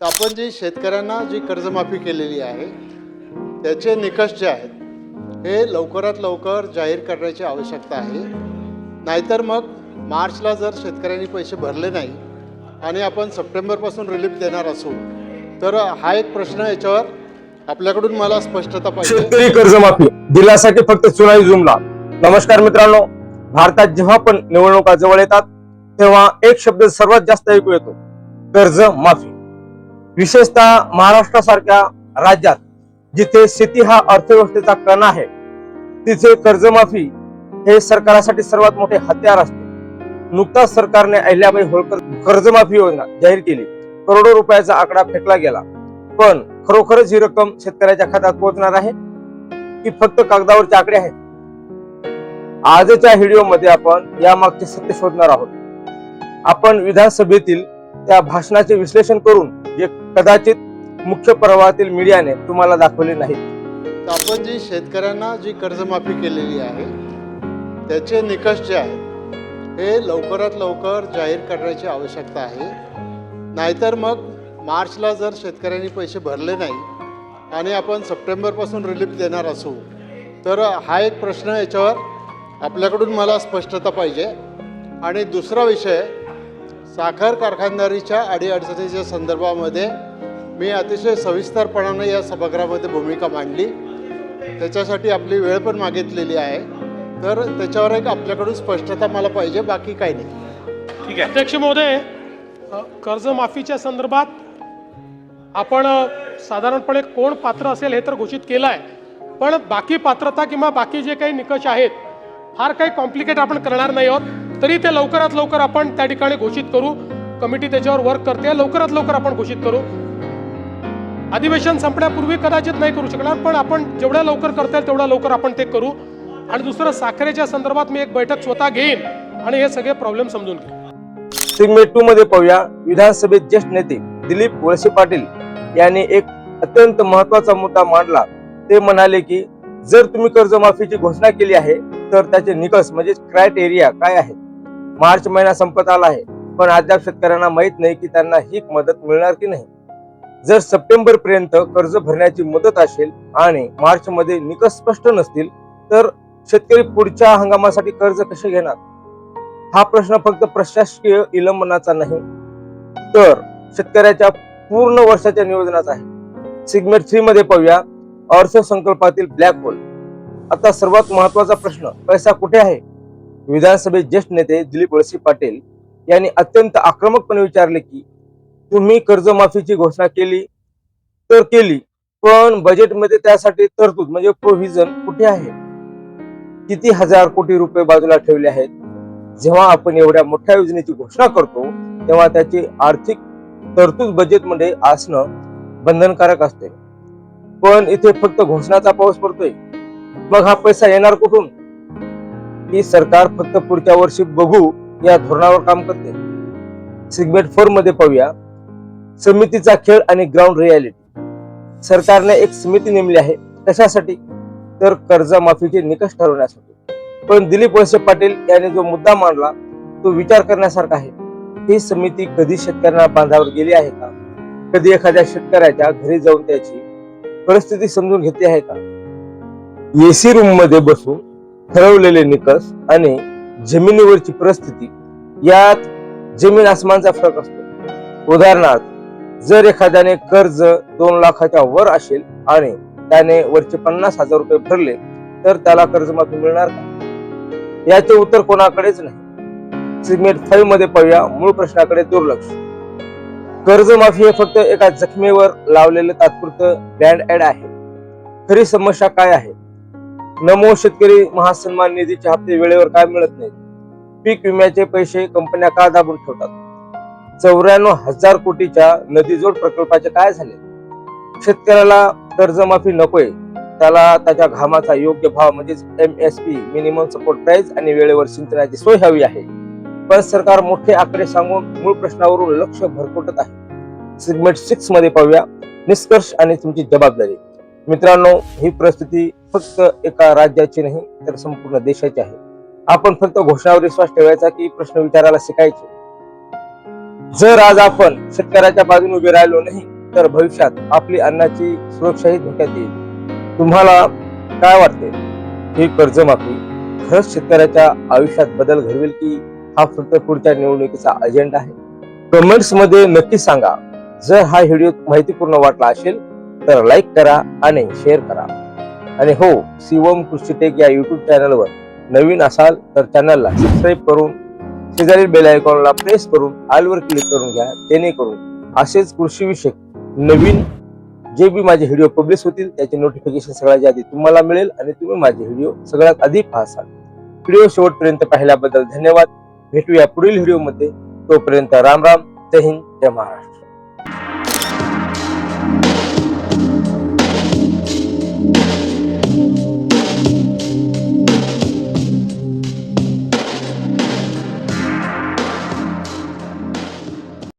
तर आपण जी शेतकऱ्यांना जी कर्जमाफी केलेली आहे त्याचे निकष जे आहेत हे लवकरात लवकर जाहीर करण्याची आवश्यकता आहे. नाहीतर मग मार्चला जर शेतकऱ्यांनी पैसे भरले नाही आणि आपण सप्टेंबरपासून रिलीफ देणार असू तर हा एक प्रश्न याच्यावर आपल्याकडून मला स्पष्टता पाहिजे. शेतकरी कर्जमाफी दिलासाठी फक्त चुनावी जुमला. नमस्कार मित्रांनो, भारतात जेव्हा पण निवडणुका जवळ येतात तेव्हा एक शब्द सर्वात जास्त ऐकू येतो, कर्जमाफी. विशेषतः महाराष्ट्रासारख्या राज्यात जिथे शेती हा अर्थव्यवस्थेचा कणा आहे तिथे कर्जमाफी हे सरकारसाठी सर्वात मोठे हत्यार असते. नुकताच सरकारने अहिल्याबाई होळकर कर्जमाफी योजना जाहीर केली. करोडो रुपयाचा आकडा फेकला गेला, पण खरोखरच ही रक्कम शेतकऱ्याच्या खात्यात पोहोचणार आहे की फक्त कागदावरचे आकडे आहेत? आजच्या व्हिडिओमध्ये आपण यामागचे सत्य शोधणार आहोत. आपण विधानसभेतील त्या भाषणाचे विश्लेषण करून जे कदाचित मुख्य प्रवाहातील मीडियाने तुम्हाला दाखवले नाही. तर आपण जी शेतकऱ्यांना जी कर्जमाफी केलेली आहे त्याचे निकष जे आहेत हे लवकरात लवकर जाहीर करण्याची आवश्यकता आहे. नाहीतर मग मार्चला जर शेतकऱ्यांनी पैसे भरले नाही आणि आपण सप्टेंबरपासून रिलीफ देणार असू तर हा एक प्रश्न याच्यावर आपल्याकडून मला स्पष्टता पाहिजे. आणि दुसरा विषय, साखर कारखानदारीच्या अडीअडचणीच्या संदर्भामध्ये मी अतिशय सविस्तरपणाने या सभागृहामध्ये भूमिका मांडली, त्याच्यासाठी आपली वेळ पण मागितलेली आहे. तर त्याच्यावर एक आपल्याकडून स्पष्टता मला पाहिजे, बाकी काही नाही. ठीक आहे अध्यक्ष महोदय, कर्जमाफीच्या संदर्भात आपण साधारणपणे कोण पात्र असेल हे तर घोषित केलं आहे, पण बाकी पात्रता किंवा बाकी जे काही निकष आहेत फार काही कॉम्प्लिकेट आपण करणार नाही आहोत. तरी ते लवकरात लवकर आपण त्या ठिकाणी घोषित करू. कमिटी त्याच्यावर वर्क करते, लवकरात लवकर आपण घोषित करू. अधिवेशन संपण्यापूर्वी कदाचित नाही करू शकणार, पण आपण जेवढ्या लवकर करता येईल तेवढ्या लवकर आपण ते करू. आणि दुसरं, साखरेच्या संदर्भात मी एक बैठक स्वतः घेईन आणि हे सगळे प्रॉब्लेम समजून घेईन. सेगमेंट 2 मध्ये पाहूया. विधानसभेत ज्येष्ठ नेते दिलीप वळसे पाटील यांनी एक अत्यंत महत्वाचा मुद्दा मांडला. ते म्हणाले की जर तुम्ही कर्जमाफीची घोषणा केली आहे तर त्याचे निकष म्हणजे क्रायटेरिया काय आहेत. मार्च महिना संपत आला आहे, पण अद्याप शेतकऱ्यांना माहित नाही की त्यांना ही मदत मिळणार की नाही. जर सप्टेंबर पर्यंत कर्ज भरण्याची मुदत असेल आणि मार्च मध्ये निकष स्पष्ट नसतील तर शेतकरी पुढच्या हंगामासाठी कर्ज कसे घेणार? हा प्रश्न फक्त प्रशासकीय विलंबनाचा नाही तर शेतकऱ्याच्या पूर्ण वर्षाच्या नियोजनाचा आहे. सेगमेंट 3 मध्ये पाहूया अर्थसंकल्पातील ब्लॅक होल. आता सर्वात महत्वाचा प्रश्न, पैसा कुठे आहे? विधानसभेत ज्येष्ठ नेते दिलीप वळसे पाटील यांनी अत्यंत आक्रमकपणे विचारले की तुम्ही कर्जमाफीची घोषणा केली तर केली, पण बजेटमध्ये त्यासाठी तरतूद म्हणजे प्रोव्हिजन कुठे आहे? किती हजार कोटी रुपये बाजूला ठेवले आहेत? जेव्हा आपण एवढ्या मोठ्या योजनेची घोषणा करतो तेव्हा त्याची आर्थिक तरतूद बजेटमध्ये असणं बंधनकारक असते. पण इथे फक्त घोषणाचा पाऊस पडतोय. मग हा पैसा येणार कुठून? ही सरकार फक्त पुढच्या वर्षी बघू या धोरणावर काम करते. सेगमेंट 4 मध्ये पाहूया समितीचा खेळ आणि ग्राउंड रियालिटी. सरकारने एक समिती नेमली आहे. कशासाठी? तर कर्जमाफीचे निकष ठरवण्यासाठी. पण दिलीप वळसे पाटील यांनी जो मुद्दा मांडला तो विचार करण्यासारखा आहे. ही समिती कधी शेतकऱ्यांना बांधावर गेली आहे का? कधी एखाद्या शेतकऱ्याच्या घरी जाऊन त्याची परिस्थिती समजून घेतली आहे का? एसी रूम मध्ये बसून ठरवलेले निकष आणि जमिनीवरची परिस्थिती यात जमीन आसमानचा फरक असतो. उदाहरणार्थ, जर एखाद्याने कर्ज 2 लाखाच्या वर असेल आणि त्याने वरचे 50,000 रुपये भरले तर त्याला कर्जमाफी मिळणार का? याचे उत्तर कोणाकडेच नाही. सेगमेंट 5 मध्ये पाहूया मूळ प्रश्नाकडे दुर्लक्ष. कर्जमाफी हे फक्त एका जखमेवर लावलेलं तात्पुरतं बँड एड आहे. खरी समस्या काय आहे? नमो शेतकरी महासन्मान निधीचे हप्ते वेळेवर काय मिळत नाहीत? पीक विम्याचे पैसे कंपन्या का दाबून ठेवतात? 94,000 कोटीच्या नदीजोड प्रकल्पाचे काय झाले? शेतकऱ्याला कर्जमाफी नकोय, त्याला त्याच्या घामाचा योग्य भाव म्हणजेच MSP मिनिमम सपोर्ट प्राइस आणि वेळेवर सिंचनाची सोय हवी आहे. पण सरकार मोठे आकडे सांगून मूळ प्रश्नावरून लक्ष भरकटत आहे. सेगमेंट 6 मध्ये पाहूया निष्कर्ष आणि तुमची जबाबदारी. मित्रांनो, ही परिस्थिती फक्त एका राज्याची नाही तर संपूर्ण देशाची आहे. आपण फक्त घोषणावर विश्वास ठेवायचा की प्रश्न विचारायला शिकायचे? जर आज आपण शेतकऱ्याच्या बाजूने उभे राहिलो नाही तर भविष्यात आपली अन्नाची सुरक्षाही धोक्यात येईल. तुम्हाला काय वाटते, ही कर्जमाफी खरंच शेतकऱ्याच्या आयुष्यात बदल घडवेल की हा फक्त पुढच्या निवडणुकीचा अजेंडा आहे? कमेंट्स मध्ये नक्की सांगा. जर हा व्हिडिओ माहितीपूर्ण वाटला असेल तर लाईक करा आणि शेअर करा. आणि हो, शिवम कृषी टेक या युट्यूब चॅनलवर नवीन असाल तर चॅनलला सबस्क्राईब करून शेजारील बेल आयकॉनला प्रेस करून ऑल वर क्लिक करून घ्या, जेणेकरून असेच कृषीविषयक नवीन जे बी माझे व्हिडिओ पब्लिश होतील त्याचे नोटिफिकेशन सगळ्यात आधी तुम्हाला मिळेल आणि तुम्ही माझे व्हिडिओ सगळ्यात आधी पाहाल. व्हिडिओ शेवटपर्यंत पाहिल्याबद्दल धन्यवाद. भेटूया पुढील व्हिडिओमध्ये. तोपर्यंत राम राम. जय हिंद, जय महाराष्ट्र.